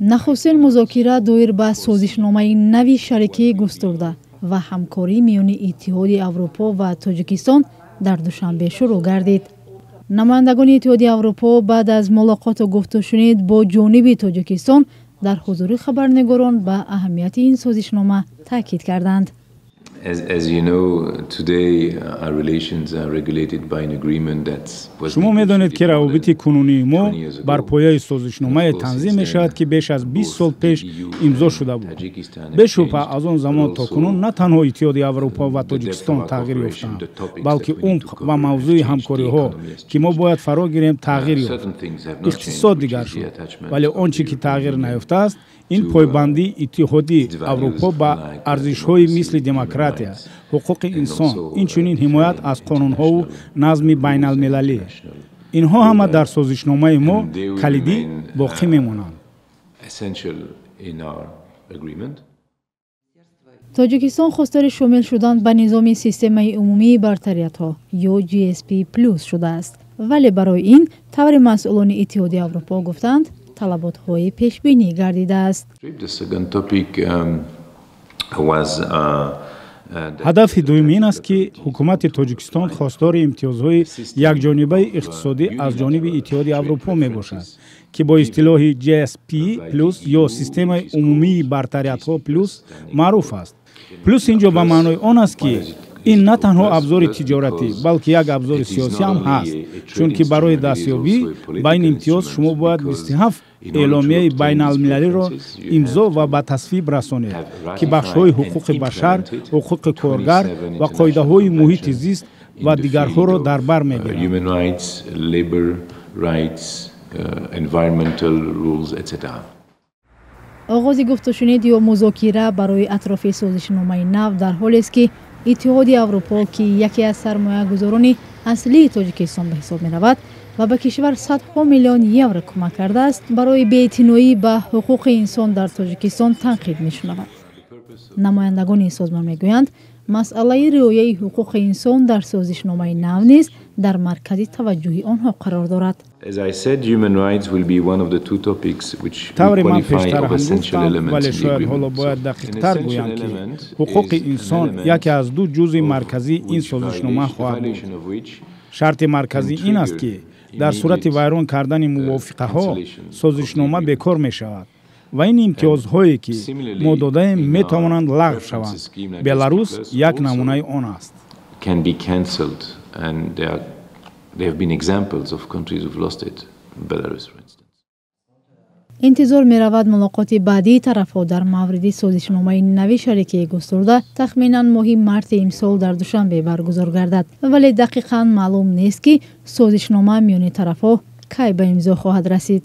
нахустин музокира доир ба созишномаи нави шарикии густурда ва ҳамкорӣ миёни Иттиҳоди Аврупо ва Тоҷикистон дар душанбе шурӯъ гардид. намояндагони Иттиҳоди Аврупо баъд аз мулоқоту гуфтушунид бо ҷониби Тоҷикистон дар ҳузури хабарнигорон ба аҳамияти ин созишнома таъкид карданд. шумо медонед ки равобити кунунии мо бар пояи созишномае танзим мешавад ки беш аз 20 сол пеш имзо шуда буд. бешубҳа аз он замон то кунун на танҳо Иттиҳоди Аврупо ва Тоҷикистон тағйир ёфтаанд, балки умқ ва мавзӯи ҳамкориҳо ки мо бояд фаро гирем тағйир ёфт. иқтисод дигар шуд, вале он чи ки тағйир наёфтааст ин пойбандӣ Иттиҳоди Аврупо ба арзишҳои мисли демократия, ҳуқуқи инсон, инчунин ҳимоят аз қонунҳову назми байналмилалӣ. инҳо ҳама дар созишномаи мо калидӣ боқӣ мемонанд. Тоҷикистон хостари шомил шудан ба низоми системаи умумии бартариятҳо ё GSP+ шудааст. вале барои ин таври масъулони Иттиҳоди Аврупо гуфтанд талаботҳои пешбинӣ гардидааст. ҳадафи дуюм ин аст ки ҳукумати Тоҷикистон хостори имтиёзҳои якҷонибаи иқтисодӣ аз ҷониби Иттиҳоди Аврупо мебошад, ки бо истилоҳи GSP+ ё системаи умумии бартариятҳо плюс маъруф аст. плюс инҷо ба маънои он аст ки ин на танҳо абзори тиҷоратӣ, балки як абзори сиёсӣ ҳам ҳаст, чунки барои дастёбӣ ба ин имтиёз шумо бояд 27 эъломияи байналмилалиро имзо ва ба тасвиб расонед, ки бахшҳои ҳуқуқи башар, ҳуқуқи коргар ва қоидаҳои муҳити зист ва дигарҳоро дар бар мегирад. оғози гуфтушунид ё музокира барои атрофи созишномаи нав дар ҳолест ки Иттиҳоди Аврупо ки яке аз сармоягузорони аслии Тоҷикистон ба ҳисоб меравад ва ба кишвар садҳо миллион евро кӯмак кардааст, барои беэътиноӣ ба ҳуқуқи инсон дар Тоҷикистон танқид мешунавад. намояндагони созмон мегӯянд масъалаи риояи ҳуқуқи инсон дар созишномаи нав низ дар маркази таваҷҷӯҳи онҳо қарор дорад. тавре ман пештар ҳам гуфтам, вале шояд ҳоло бояд дақиқтар гӯям ки ҳуқуқи инсон яке аз ду ҷузъи марказии ин созишнома хоҳад буд. шарти марказӣ ин аст ки дар сурати вайрон кардани мувофиқаҳо созишнома бекор мешавад ва ин имтиёзҳое ки мо додаем метавонанд лағв шаванд. беларус як намунаи он аст. интизор меравад мулоқоти баъдии тарафҳо дар мавриди созишномаи нави шарикии густурда тахминан моҳи марти имсол дар душанбе баргузор гардад, вале дақиқан маълум нест ки созишнома миёни тарафҳо кай ба имзо хоҳад расид.